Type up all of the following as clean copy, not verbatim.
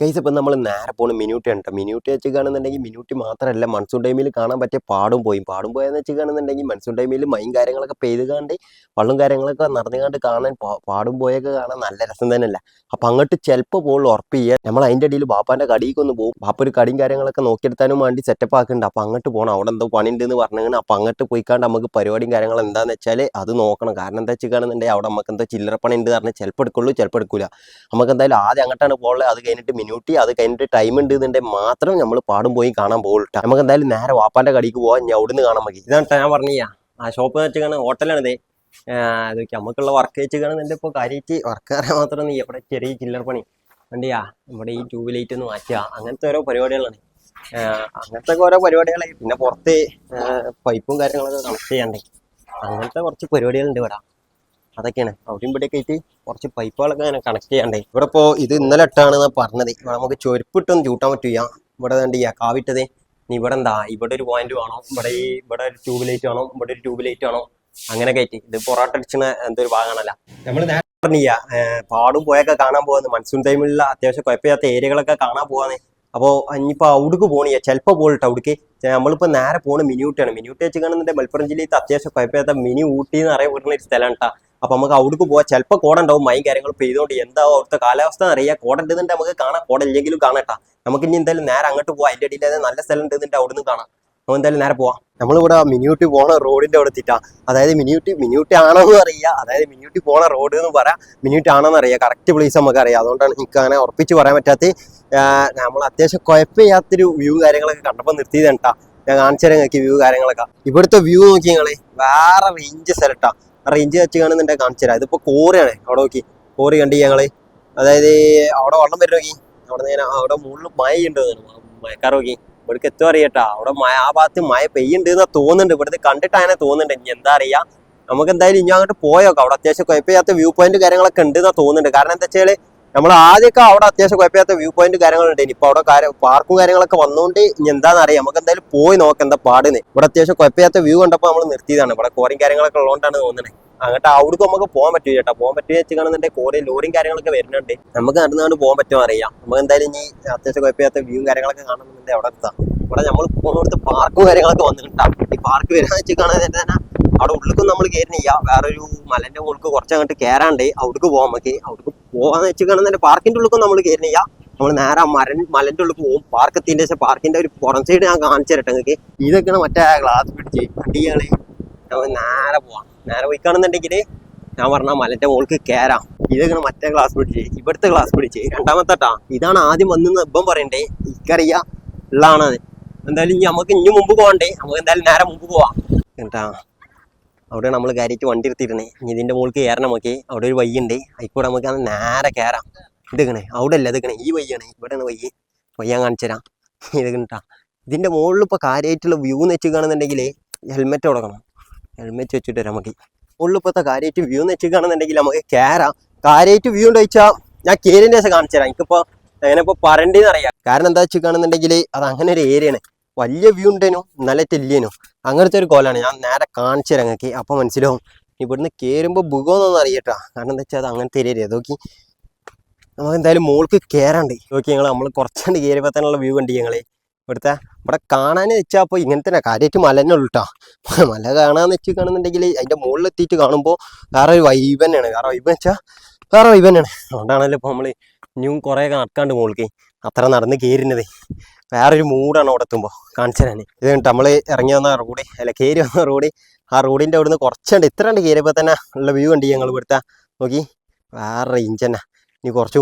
Guys ഇപ്പം നമ്മൾ നേരെ പോണ മിനിയൂട്ടി ആണ് കേട്ടോ. മിനിയൂട്ടി വെച്ച് കാണുന്നുണ്ടെങ്കിൽ മിനിയൂട്ടി മാത്രമല്ല മൺസൂൺ ടൈമിൽ കാണാൻ പറ്റിയ പാടും പോയെന്ന് വെച്ച് കാണുന്നുണ്ടെങ്കിൽ മൺസൂൺ ടൈമിൽ മൈൻ കാര്യങ്ങളൊക്കെ പെയ്ത് കാണ്ട് വള്ളം കാര്യങ്ങളൊക്കെ നടന്നു കണ്ട് കാണാൻ പാടും പോയൊക്കെ കാണാൻ നല്ല രസം തന്നെയല്ല. അപ്പം അങ്ങോട്ട് ചിലപ്പോൾ പോകുള്ളൂ ഉറപ്പ് ചെയ്യുക. നമ്മൾ അതിൻ്റെ ഇടയിൽ ബാപ്പാൻ്റെ കടിക്ക് ഒന്ന് പോകും. ബാപ്പ ഒരു കടിയും കാര്യങ്ങളൊക്കെ നോക്കിയെടുത്താനും വേണ്ടി സെറ്റപ്പ് ആക്കുന്നുണ്ട്. അപ്പം അങ്ങോട്ട് പോകണം. അവിടെ എന്തോ പണിയുണ്ടെന്ന് പറഞ്ഞാൽ അപ്പം അങ്ങോട്ട് പോയിക്കാണ്ട് നമുക്ക് പരിപാടിയും കാര്യങ്ങൾ എന്താണെന്ന് വെച്ചാൽ അത് നോക്കണം. കാരണം എന്താ വെച്ച് കാണുന്നുണ്ടെങ്കിൽ അവിടെ നമുക്ക് എന്തോ ചില്ലറ പണി ഉണ്ട് പറഞ്ഞാൽ ചിലപ്പോൾ എടുക്കുള്ളൂ, ചിലപ്പോൾ എടുക്കില്ല. നമുക്ക് എന്തായാലും ആദ്യം അങ്ങോട്ടാണ് പോകുള്ളത്. അത് കഴിഞ്ഞിട്ട് മിനിയൂട്ടി, അത് കഴിഞ്ഞിട്ട് ടൈം ഉണ്ട് എന്നുണ്ടെങ്കിൽ മാത്രം നമ്മൾ പാടും പോയി കാണാൻ പോകുള്ളൂ. നമുക്ക് എന്തായാലും നേരെ വാപ്പാന്റെ കടിക്ക് പോകാൻ ഞാൻ അവിടുന്ന് കാണാൻ മതി. ഇതാണ് ഞാൻ പറഞ്ഞ ആ ഷോപ്പ് വെച്ചാണ് ഹോട്ടലാണിത്. അതൊക്കെ നമുക്കുള്ള വർക്ക് വെച്ച് കാണുന്നുണ്ട്. ഇപ്പോൾ കാര്യമായിട്ട് വർക്കാരെ മാത്രം ഇവിടെ ചെറിയ ചില്ലർ പണി വണ്ടിയാ, നമ്മുടെ ഈ ട്യൂബ് ലൈറ്റ് ഒന്ന് മാറ്റുക, അങ്ങനത്തെ ഓരോ പരിപാടികളാണ്. അങ്ങനത്തെ ഓരോ പരിപാടികളെ പിന്നെ പുറത്ത് പൈപ്പും കാര്യങ്ങളൊക്കെ കണക്ട് ചെയ്യാണ്ടേ, അങ്ങനത്തെ കുറച്ച് പരിപാടികളുണ്ട് ഇവിടെ. അതൊക്കെയാണ് അവിടെയും ഇവിടെയൊക്കെ ആയിട്ട് കുറച്ച് പൈപ്പുകളൊക്കെ അങ്ങനെ കണക്ട് ചെയ്യാണ്ടേ. ഇവിടെ ഇപ്പോൾ ഇത് ഇന്നലെ ഇട്ടാണെന്ന് പറഞ്ഞത്. ഇവിടെ നമുക്ക് ചൊരുപ്പിട്ടൊന്നും ചൂട്ടാൻ പറ്റില്ല. ഇവിടെ എന്ത് ചെയ്യാ കാവിട്ടത്. ഇനി ഇവിടെ എന്താ, ഇവിടെ ഒരു പോയിന്റ് വേണം, ഇവിടെ ഒരു ട്യൂബ് ലൈറ്റ് വേണം, ഇവിടെ ഒരു ട്യൂബ് ലൈറ്റ് വേണം, അങ്ങനെ കയറ്റി. ഇത് പൊറാട്ട അടിച്ചിന് എന്തൊരു ഭാഗമാണല്ല. നമ്മൾ നേരെ പറഞ്ഞ പാടും പോയൊക്കെ കാണാൻ പോകുന്നത് മൺസൂൺ ടൈമിലുള്ള അത്യാവശ്യം കുഴപ്പമില്ലാത്ത ഏരിയകളൊക്കെ കാണാൻ പോവാന്ന്. അപ്പോൾ ഇനിയിപ്പോൾ അവിടേക്ക് പോകണില്ല, ചിലപ്പോൾ പോകട്ടെ അവിടേക്ക്. നമ്മളിപ്പോൾ നേരെ പോകുന്നത് മിനിയൂട്ടിയാണ്. മിനിയൂട്ടി വെച്ച് കാണുന്നുണ്ടെങ്കിൽ മലപ്പുറം ജില്ലയിൽ അത്യാവശ്യം കുഴപ്പമില്ലാത്ത മിനി ഊട്ടി എന്ന് അറിയപ്പെടുന്ന ഒരു സ്ഥലമാണ് കേട്ടോ. അപ്പൊ നമുക്ക് അവിടേക്ക് പോവാം. ചിലപ്പോൾ കോട ഉണ്ടാവും, മൈ കാര്യങ്ങൾ പെയ്തുകൊണ്ട് എന്താവും അവിടുത്തെ കാലാവസ്ഥ അറിയാം. കോട ഉണ്ടെന്നുണ്ട് നമുക്ക് കാണാം, കോട ഇല്ലെങ്കിലും കാണാട്ടാ. നമുക്ക് ഇനി എന്തായാലും നേരെ അങ്ങോട്ട് പോവാം. അതിന്റെ ഇടയിൽ നല്ല സ്ഥലം ഉണ്ടെന്നുണ്ട് അവിടുന്ന് കാണാം. നമുക്ക് എന്തായാലും നേരെ പോവാം. നമ്മളിവിടെ മിനിയൂട്ടി പോണ റോഡിന്റെ അവിടെ എത്തിയിട്ടാ. അതായത് മിനിയൂട്ടി ആണോന്ന് അറിയാം, അതായത് മിനിയൂട്ടി പോണ റോഡ് എന്ന് പറയാം, മിനിയൂട്ടി ആണോന്ന് അറിയാം. കറക്റ്റ് പ്ലേസ് നമുക്ക് അറിയാം. അതുകൊണ്ടാണ് എനിക്ക് അങ്ങനെ ഉറപ്പിച്ച് പറയാൻ പറ്റാത്ത. നമ്മൾ അത്യാവശ്യം കുഴപ്പമില്ലാത്തൊരു വ്യൂ കാര്യങ്ങളൊക്കെ കണ്ടപ്പോൾ നിർത്തിയതാണ് കേട്ടാ. ഞാൻ കാണിച്ചു തരാം നിങ്ങൾക്ക് വ്യൂ കാര്യങ്ങളൊക്കെ. ഇവിടുത്തെ വ്യൂ നോക്കി ഞങ്ങള് വേറെ റേഞ്ച് സ്ഥലട്ടാ. റേഞ്ച് വെച്ച് കാണുന്നുണ്ടെ കാണിച്ചു തരാം. ഇതിപ്പോ കോറിയാണ്. അവിടെ നോക്കി കോറി കണ്ടി ഞങ്ങള്. അതായത് അവിടെ വെള്ളം വരും നോക്കി. അവിടെ മുകളിൽ മഴ ഉണ്ട്, മഴക്കാർ നോക്കി. ഇവിടേക്ക് എത്തും അറിയട്ടാ. അവിടെ മഴ ആ ഭാഗത്ത് മഴ പെയ്യുണ്ട് എന്നാ തോന്നുന്നുണ്ട്. ഇവിടുത്തെ കണ്ടിട്ട് അങ്ങനെ തോന്നുന്നുണ്ട്. ഇനി എന്താ അറിയാ, നമുക്ക് എന്തായാലും ഇനി അങ്ങോട്ട് പോയോക്കാം. അവിടെ അത്യാവശ്യം കുഴപ്പമില്ലാത്ത വ്യൂ പോയിന്റ് കാര്യങ്ങളൊക്കെ ഉണ്ട് എന്നാ തോന്നുന്നുണ്ട്. കാരണം എന്താ വെച്ചാല് നമ്മൾ ആദ്യമൊക്കെ അവിടെ അത്യാവശ്യം കുഴപ്പമില്ലാത്ത വ്യൂ പോയിന്റ് കാര്യങ്ങളുണ്ട്. ഇനിയിപ്പോൾ അവിടെ പാർക്കും കാര്യങ്ങളൊക്കെ വന്നുകൊണ്ട് ഇനി എന്താണെന്ന് അറിയാം. നമുക്ക് എന്തായാലും പോയി നോക്കാം എന്താ പാടുന്നത്. ഇവിടെ അത്യാവശ്യം കുഴപ്പമില്ലാത്ത വ്യൂ കണ്ടപ്പോൾ നമ്മൾ നിർത്തിയതാണ്. ഇവിടെ കോറിയും കാര്യങ്ങളൊക്കെ ഉള്ളതുകൊണ്ടാണ് തോന്നുന്നത്. അങ്ങോട്ട് അവിടേക്ക് നമുക്ക് പോകാൻ പറ്റും ചേട്ടാ. പോകാൻ പറ്റുക വെച്ച് കാണുന്നുണ്ടെങ്കിൽ കോറി ലോറിയും കാര്യങ്ങളൊക്കെ വരുന്നുണ്ട്. നമുക്ക് നടന്നുകൊണ്ട് പോകാൻ പറ്റുമോ അറിയാം. നമുക്ക് എന്തായാലും ഇനി അത്യാവശ്യം കുഴപ്പമില്ലാത്ത വ്യൂ കാര്യങ്ങളൊക്കെ കാണുന്നുണ്ടെങ്കിൽ അവിടെ എത്താം. ഇവിടെ നമ്മൾ പോകുന്നിടത്ത് പാർക്കും കാര്യങ്ങളൊക്കെ വന്നിട്ടുണ്ടാവും. ഈ പാർക്ക് വരാന്ന് വെച്ച് കാണാൻ തന്നെ അവിടെ ഉള്ളിലേക്കും നമ്മൾ കയറുന്നില്ല. വേറൊരു മലന്റെ മുകൾക്ക് കുറച്ചങ്ങോട്ട് കയറാണ്ട് അവിടേക്ക് പോകാൻ നമുക്ക്. അവിടേക്ക് പോകാന്ന് വെച്ച് കാണുന്ന പാർക്കിന്റെ ഉള്ളിലേക്കും നമ്മൾ കയറുന്നില്ല. നമ്മൾ നേരെ മലന്റെ ഉള്ളിൽ പോകും. പാർക്കെത്തിന്റെ ശേഷം പാർക്കിന്റെ ഒരു പുറം സൈഡ് ഞാൻ കാണിച്ചു തരട്ടെ നിങ്ങൾക്ക്. ഇതൊക്കെയാണ് മറ്റേ ഗ്ലാസ് പിടിച്ച് വണ്ടികളെ നമ്മൾ നേരെ പോവാം. നേരെ പോയി കാണുന്നുണ്ടെങ്കിൽ ഞാൻ പറഞ്ഞ മലന്റെ മുകൾക്ക് കയറാം. ഇതൊക്കെയാണ് മറ്റേ ഗ്ലാസ് പിടിച്ച്, ഇവിടുത്തെ ഗ്ലാസ് പിടിച്ച് രണ്ടാമത്തെട്ടാ. ഇതാണ് ആദ്യം വന്നെന്ന് ഇപ്പം പറയണ്ടേ, എനിക്കറിയാം ഉള്ളതാണ്. എന്തായാലും ഇനി നമുക്ക് ഇനി മുമ്പ് പോകണ്ടേ. നമുക്ക് എന്തായാലും നേരെ മുമ്പ് പോവാം കേട്ടാ. അവിടെ നമ്മൾ കയറിയിട്ട് വണ്ടി എടുത്തിരുന്നേ. ഇനി ഇതിന്റെ മുകളിൽ കയറണം നമുക്ക്. അവിടെ ഒരു വയ്യുണ്ട്, അതിക്കൂടെ നമുക്ക് നേരെ കയറാം. ഇതൊക്കെ അവിടെ അല്ല, ഇതൊക്കെ ഈ വയ്യാണ്. ഇവിടെയാണ് വയ്യാൻ കാണിച്ചു തരാം. ഇതൊക്കെ കേട്ടാ. ഇതിന്റെ മുകളിൽ ഇപ്പൊ കാര്യമായിട്ടുള്ള വ്യൂ എന്ന് വെച്ച് കാണുന്നുണ്ടെങ്കിൽ ഹെൽമെറ്റ് കൊടുക്കണം. ഹെൽമെറ്റ് വെച്ചിട്ട് വരാം നമുക്ക്. മുകളിൽ ഇപ്പോഴത്തെ കാര്യമായിട്ട് വ്യൂ എന്ന് വെച്ച് കാണുന്നുണ്ടെങ്കിൽ നമുക്ക് കയറാം. കാര്യമായിട്ട് വ്യൂ ഉണ്ട് വെച്ചാൽ ഞാൻ കയറിൻ്റെ ശേഷം കാണിച്ചു തരാം. എനിക്കിപ്പോൾ അങ്ങനെ ഇപ്പോൾ പറയേണ്ടതെന്ന് അറിയാം. കാരണം എന്താ വെച്ച് കാണുന്നുണ്ടെങ്കിൽ അത് അങ്ങനെ ഒരു ഏരിയയാണ്. വലിയ വ്യൂ ഉണ്ടേനു നല്ല ടെല്ലിയനു. അങ്ങനത്തെ ഒരു കോലാണ്. ഞാൻ നേരെ കാണിച്ചു തരാം നിങ്ങൾക്ക്. അപ്പം മനസ്സിലാവും. ഇവിടുന്ന് കയറുമ്പോൾ ബുഖമൊന്നും അറിയട്ടാ. കാരണം എന്താ വെച്ചാൽ അത് അങ്ങനത്തെ ഏരിയ. നോക്കി നമുക്ക് എന്തായാലും മുകൾക്ക് കയറാണ്ട് നോക്കി. നമ്മൾ കുറച്ചുകൊണ്ട് കയറിയപ്പോൾ തന്നെയുള്ള വ്യൂ കണ്ടി ഞങ്ങൾ. ഇവിടെ കാണാന്ന് വെച്ചാൽ അപ്പോൾ ഇങ്ങനെ തന്നെ കാര്യമായിട്ട് മലന്നെ ഉള്ളൂ കേട്ടോ. മല കാണാന്ന് വെച്ച് കാണുന്നുണ്ടെങ്കിൽ അതിൻ്റെ മുകളിൽ എത്തിയിട്ട് കാണുമ്പോൾ വേറെ ഒരു വൈബ് തന്നെയാണ്. വേറെ വൈബ് വെച്ചാൽ വേറെ വൈബ് തന്നെയാണ്. അതുകൊണ്ടാണല്ലോ ഇപ്പോൾ നമ്മൾ ഇനിയും കുറേ നടക്കാണ്ട് മുകൾക്ക് അത്ര നടന്ന് കയറുന്നത്. വേറൊരു മൂടാണ് അവിടെ എത്തുമ്പോൾ കാണിച്ചു തരാൻ. ഇത് കണ്ടിട്ട് നമ്മൾ ഇറങ്ങി വന്ന റോഡ് അല്ല കയറി വന്ന റോഡ്, ആ റോഡിൻ്റെ അവിടുന്ന് കുറച്ചുണ്ട് ഇത്രണ്ട് കയറിയപ്പോൾ തന്നെ ഉള്ള വ്യൂ കണ്ടി ഞങ്ങൾ ഇവിടുത്തെ നോക്കി. വേറെ റേഞ്ച് തന്നെ. ഇനി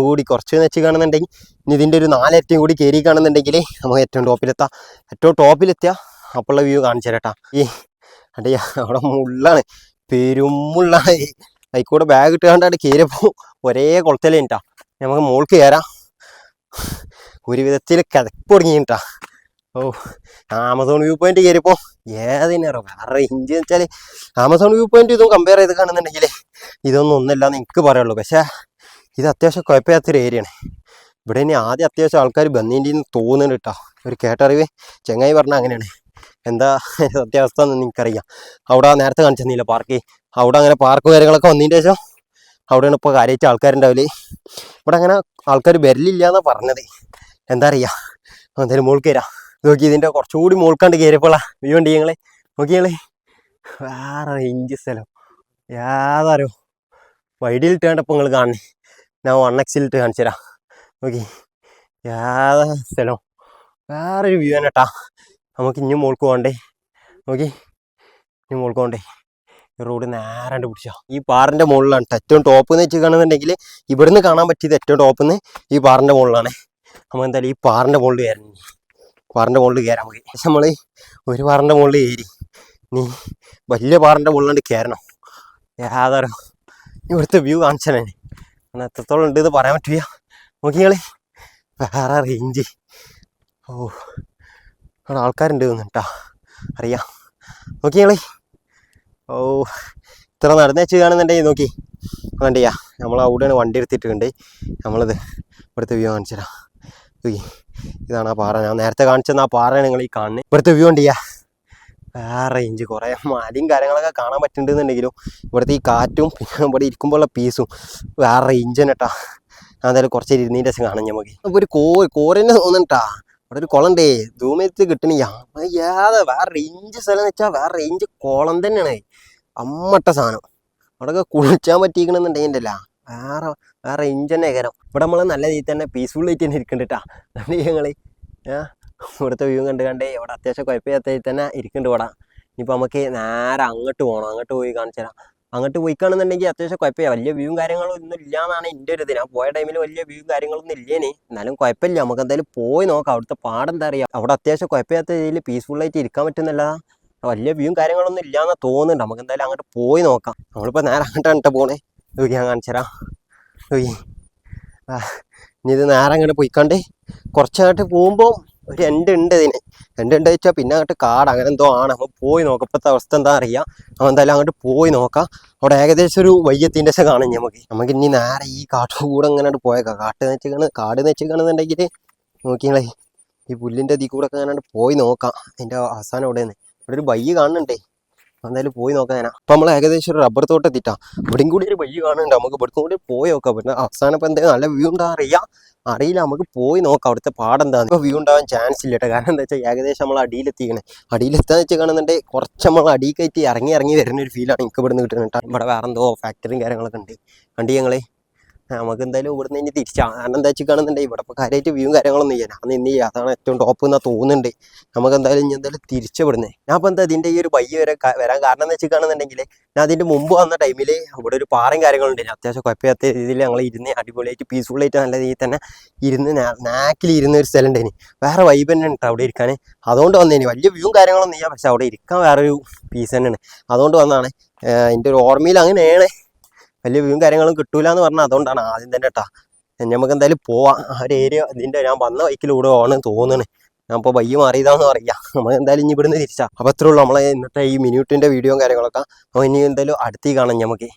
കുറച്ച് വെച്ച് കാണുന്നുണ്ടെങ്കിൽ ഇനി ഇതിൻ്റെ ഒരു 4 ഇരട്ടിയും കൂടി കയറി കാണുന്നുണ്ടെങ്കിൽ നമുക്ക് ഏറ്റവും ടോപ്പിലെത്താം. ഏറ്റവും ടോപ്പിലെത്തിയാൽ അപ്പോഴുള്ള വ്യൂ കാണിച്ചു തരാട്ടാ. ഈ അടയാ അവിടെ മുള്ളാണ്, പെരുമുള്ളാണ്. അതിക്കൂടെ ബാഗ് ഇട്ട് കണ്ടാണ് കയറിയപ്പോൾ ഒരേ കുളത്തിലേട്ടാ. നമുക്ക് മുകൾക്ക് കയറാം. ഒരു വിധത്തിൽ കിതപ്പ് തുടങ്ങിട്ടാ. ഓ ആമസോൺ വ്യൂ പോയിന്റ് കയറിയപ്പോൾ ഏതിനോ വേറെ ഇഞ്ച് വെച്ചാൽ ആമസോൺ വ്യൂ പോയിന്റ് ഇതും കമ്പയർ ചെയ്ത് കാണുന്നുണ്ടെങ്കിൽ ഇതൊന്നും ഒന്നുമില്ലാന്ന് എനിക്ക് പറയുള്ളൂ. പക്ഷേ ഇത് അത്യാവശ്യം കുഴപ്പമില്ലാത്തൊരു ഏരിയയാണ്. ഇവിടെ ഇനി ആദ്യം അത്യാവശ്യം ആൾക്കാർ ബന്നീൻ്റെ തോന്നുന്നുണ്ട് കേട്ടോ. ഒരു കേട്ടറിവ് ചെങ്ങായി പറഞ്ഞാൽ അങ്ങനെയാണ്. എന്താ സത്യാവസ്ഥ എന്ന് എനിക്കറിയാം. അവിടെ നേരത്തെ കാണിച്ചിരുന്നില്ല പാർക്ക്. അവിടെ അങ്ങനെ പാർക്ക് കാര്യങ്ങളൊക്കെ വന്നതിൻ്റെ ശേഷം അവിടെയാണ് ഇപ്പോൾ കാര്യമായിട്ട് ആൾക്കാരുണ്ടാവില്ലേ. ഇവിടെ അങ്ങനെ ആൾക്കാർ വരലില്ല എന്നാണ് പറഞ്ഞത്. എന്താ അറിയുക, എന്തായാലും മോൾക്ക് കയറാം. നോക്കി ഇതിൻ്റെ കുറച്ചുകൂടി മോൾക്കാണ്ട് കയറിയപ്പോളാ വ്യൂ ഉണ്ട് ഞങ്ങളെ. നോക്കി ഞങ്ങളെ വേറെ റേഞ്ച് സ്ഥലം യാതാരോ വൈഡിയിലിട്ട് കണ്ടപ്പോൾ നിങ്ങൾ കാണണേ. ഞാൻ 1x കാണിച്ചു തരാം. നോക്കി യാതാ സ്ഥലം വേറൊരു വ്യൂ ആണ് കേട്ടാ. നമുക്ക് ഇനിയും മോൾക്ക് പോകണ്ടേ. നോക്കി ഇനി മോൾക്ക് പോകണ്ടേ. റോഡ് നേരാണ്ട് പിടിച്ചോ. ഈ പാറിൻ്റെ മുകളിലാണ് ഏറ്റവും ടോപ്പ് എന്ന് വെച്ച് കാണുന്നുണ്ടെങ്കിൽ ഇവിടുന്ന് കാണാൻ പറ്റിയത് ഏറ്റവും ടോപ്പ് നിന്ന് ഈ പാറിൻ്റെ മുകളിലാണ്. നമ്മൾ എന്തായാലും ഈ പാറിൻ്റെ മുകളിൽ കയറാൻ, പാറിൻ്റെ മുകളിൽ കയറാൻ മതി. പക്ഷെ നമ്മൾ ഒരു പാറിൻ്റെ മുകളിൽ കയറി നീ വലിയ പാറിൻ്റെ മുകളിലാണ്ട് കയറണം. യാതൊരു ഇവിടുത്തെ വ്യൂ കാണിച്ചാൽ അങ്ങനെ എത്രത്തോളം ഉണ്ട് എന്ന് പറയാൻ പറ്റില്ല. നോക്കിയാളെ വേറെ റേഞ്ച്. ഓ അവിടെ ആൾക്കാരുണ്ട് കേട്ടോ, അറിയാം. നോക്കിയാളെ ഓ ഇത്ര നടന്നു വെച്ച് കാണുന്നുണ്ടെങ്കിൽ നോക്കി വേണ്ടിയാ. നമ്മൾ അവിടെയാണ് വണ്ടി എടുത്തിട്ടുണ്ട്. നമ്മളിത് ഇവിടുത്തെ വ്യൂ കാണിച്ചു തരാം. നോക്കി ഇതാണ് ആ പാറ, ഞാൻ നേരത്തെ കാണിച്ചെന്ന് ആ പാറയാണ് നിങ്ങൾ ഈ കാണുന്നത്. ഇവിടുത്തെ വ്യൂ ഉണ്ടിയാ വേറെ റേഞ്ച്. കുറേ മലയും കാര്യങ്ങളൊക്കെ കാണാൻ പറ്റുന്നുണ്ടെങ്കിലും ഇവിടുത്തെ ഈ കാറ്റും പിന്നെ ഇവിടെ ഇരിക്കുമ്പോഴുള്ള പീസും വേറെ റേഞ്ച് തന്നെ കേട്ടാ. ഞാൻ എന്തായാലും കുറച്ച് ഇരുന്നതിൻ്റെ ശേഷം കാണാം നമുക്ക്. അപ്പോൾ ഒരു കോറിനെ തോന്നുന്നുണ്ടാ. അവിടെ ഒരു കുളം ഉണ്ടേ, ധൂമത്ത് കിട്ടണില്ല. ഏതാ വേറെ റേഞ്ച് സ്ഥലം എന്ന് വെച്ചാൽ വേറെ റേഞ്ച് കുളം തന്നെയാണ്. അമ്മട്ട സാധനം. അവിടെയൊക്കെ കുളിച്ചാൻ പറ്റിയിരിക്കണമെന്നുണ്ടെങ്കിലല്ല വേറെ വേറെ റേഞ്ച് തന്നെ കയറാം. ഇവിടെ നമ്മൾ നല്ല രീതിയിൽ തന്നെ പീസ്ഫുള്ളായിട്ട് തന്നെ ഇരിക്കുന്നുണ്ട് കേട്ടാ. അതുകൊണ്ട് ഞങ്ങൾ ഇവിടുത്തെ വ്യൂ കണ്ടേ ഇവിടെ അത്യാവശ്യം കുഴപ്പമില്ലാത്ത തന്നെ ഇരിക്കുന്നുണ്ട് ഇവിടെ. ഇനിയിപ്പോൾ നമുക്ക് നേരെ അങ്ങോട്ട് പോകണം. അങ്ങോട്ട് പോയി കാണിച്ചു തരാം. അങ്ങോട്ട് പോയിക്കാണെന്നുണ്ടെങ്കിൽ അത്യാവശ്യം കുഴപ്പമില്ല, വലിയ വ്യൂവും കാര്യങ്ങളും ഒന്നും ഇല്ല എന്നാണ് എൻ്റെ ഒരു ഇത്. ഞാൻ പോയ ടൈമിൽ വലിയ വ്യൂവും കാര്യങ്ങളൊന്നും ഇല്ലേനെ, എന്നാലും കുഴപ്പമില്ല. നമുക്ക് എന്തായാലും പോയി നോക്കാം. അവിടുത്തെ പാടെന്താ അറിയാം, അവിടെ അത്യാവശ്യം കുഴപ്പമില്ലാത്ത രീതിയിൽ പീസ്ഫുള്ളായിട്ട് ഇരിക്കാൻ പറ്റുന്നില്ല. വലിയ വ്യൂവും കാര്യങ്ങളൊന്നും ഇല്ലയെന്ന് തോന്നുന്നുണ്ട്. നമുക്ക് എന്തായാലും അങ്ങോട്ട് പോയി നോക്കാം. നമ്മളിപ്പോൾ നേരെ അങ്ങോട്ടാണ് പോണേ. നോക്കി ഞാൻ കാണിച്ചു തരാം. നോക്കി ഇനി ഇത് നേരെ അങ്ങോട്ട് പോയിക്കാണ്ട് കുറച്ചങ്ങോട്ട് പോകുമ്പോൾ ഒരു എൻഡ് ഉണ്ട്. ഇതിന് എൻഡ് ഉണ്ട് വെച്ചാൽ പിന്നെ അങ്ങോട്ട് കാട് അങ്ങനെ എന്തോ ആണ്. നമ്മൾ പോയി നോക്കാം. ഇപ്പോഴത്തെ അവസ്ഥ എന്താ അറിയാം. നമ്മൾ എന്തായാലും അങ്ങോട്ട് പോയി നോക്കാം. അവിടെ ഏകദേശം ഒരു വയ്യത്തിൻ്റെ ശേഷം കാണും നമുക്ക് ഇനി നേരെ ഈ കാട്ടുകൂടെ അങ്ങനെ പോയേക്കാം. കാടെന്ന് വെച്ചിരിക്കണമെന്നുണ്ടെങ്കിൽ നോക്കിയാലേ ഈ പുല്ലിൻ്റെ ഇതിൽ കൂടെ ഒക്കെ അങ്ങനെ പോയി നോക്കാം. അതിൻ്റെ അവസാനം എവിടെയാണ്. ഇവിടെ ഒരു ബയ്യ് കാണുന്നുണ്ടേ, എന്തായാലും പോയി നോക്കാം. ഞാൻ അപ്പം നമ്മൾ ഏകദേശം ഒരു റബ്ബർ തോട്ടം എത്തിയിട്ടാ. ഇവിടെയും കൂടി ഒരു ബയ്യ് കാണുന്നുണ്ട്. നമുക്ക് ഇവിടത്തും കൂടി പോയി നോക്കാം. പിന്നെ അവസാനം ഇപ്പം എന്തായാലും നല്ല വ്യൂ ഉണ്ടാ അറിയില്ല. നമുക്ക് പോയി നോക്കാം അവിടുത്തെ പാടെന്താന്ന്. ഇപ്പോൾ വ്യൂ ഉണ്ടാവാൻ ചാൻസ് ഇല്ല കേട്ടോ. കാരണം എന്താ വെച്ചാൽ ഏകദേശം നമ്മൾ അടിയിലെത്തിക്കണേ. അടിയിലെത്താന്ന് വെച്ചാൽ കാണുന്നുണ്ടെങ്കിൽ കുറച്ച് നമ്മൾ അടിയിൽ കയറ്റി ഇറങ്ങി വരുന്ന ഒരു ഫീലാണ് എനിക്ക് ഇവിടുന്ന് കിട്ടുന്നത് കേട്ടോ. ഇവിടെ വേറെ എന്തോ ഫാക്ടറിയും കാര്യങ്ങളൊക്കെ ഉണ്ട്. കണ്ടി ഞങ്ങളെ നമുക്ക് എന്തായാലും ഇവിടുന്ന് ഇനി തിരിച്ചാൽ. കാരണം എന്താ വെച്ചാൽ കാണുന്നുണ്ടെങ്കിൽ ഇവിടെ ഇപ്പോൾ കാര്യമായിട്ട് വ്യൂ കാര്യങ്ങളൊന്നും ചെയ്യാൻ അന്ന് ഇനി അതാണ് ഏറ്റവും ടോപ്പ് എന്നാ തോന്നുന്നുണ്ട്. നമുക്ക് എന്തായാലും ഇനി എന്തായാലും തിരിച്ചുവിടുന്നത്. ഞാൻ ഇപ്പോൾ എന്താ ഇതിൻ്റെ ഈ ഒരു ബയ്യ് വരാൻ കാരണം എന്ന് വെച്ചാൽ കാണുന്നുണ്ടെങ്കിൽ ഞാൻ അതിൻ്റെ മുമ്പ് വന്ന ടൈമിൽ ഇവിടെ ഒരു പാറയും കാര്യങ്ങളുണ്ട്. അത്യാവശ്യം കുഴപ്പമില്ലാത്ത രീതിയിൽ ഞങ്ങൾ ഇരുന്ന് അടിപൊളിയായിട്ട് പീസ്ഫുള്ളായിട്ട് നല്ല രീതിയിൽ തന്നെ ഇരുന്ന് നാക്കിലിരുന്ന ഒരു സ്ഥലം ഉണ്ടായിന്. വേറെ വൈബ് തന്നെ ഉണ്ട് അവിടെ ഇരിക്കാൻ. അതുകൊണ്ട് വന്നേന്. വലിയ വ്യൂവും കാര്യങ്ങളൊന്നും ചെയ്യാം, പക്ഷെ അവിടെ ഇരിക്കാൻ വേറൊരു പീസ് തന്നെയാണ്. അതുകൊണ്ട് വന്നതാണ്. എൻ്റെ ഒരു ഓർമ്മയിൽ അങ്ങനെയാണ്. വലിയ വ്യൂവും കാര്യങ്ങളും കിട്ടൂല എന്ന് പറഞ്ഞാൽ അതുകൊണ്ടാണ് ആദ്യം തന്നെ കേട്ടാ. നമുക്ക് എന്തായാലും പോവാം. ആ ഒരു ഏരിയ ഇതിൻ്റെ ഞാൻ വന്ന ബൈക്കിലൂടെ പോകണമെന്ന് തോന്നുന്നു. ഞാൻ ഇപ്പോൾ ബയ്യ് മാറിയതാണെന്ന് പറയാം. നമ്മൾ എന്തായാലും ഇനി ഇവിടുന്ന് തിരിച്ചാൽ. അപ്പോൾ അത്രേ ഉള്ളൂ നമ്മളെ ഇന്നത്തെ ഈ മിനിയൂട്ടിൻ്റെ വീഡിയോയും കാര്യങ്ങളൊക്കെ. അപ്പോൾ ഇനി എന്തായാലും അടുത്തേക്ക് കാണാം നമുക്ക്.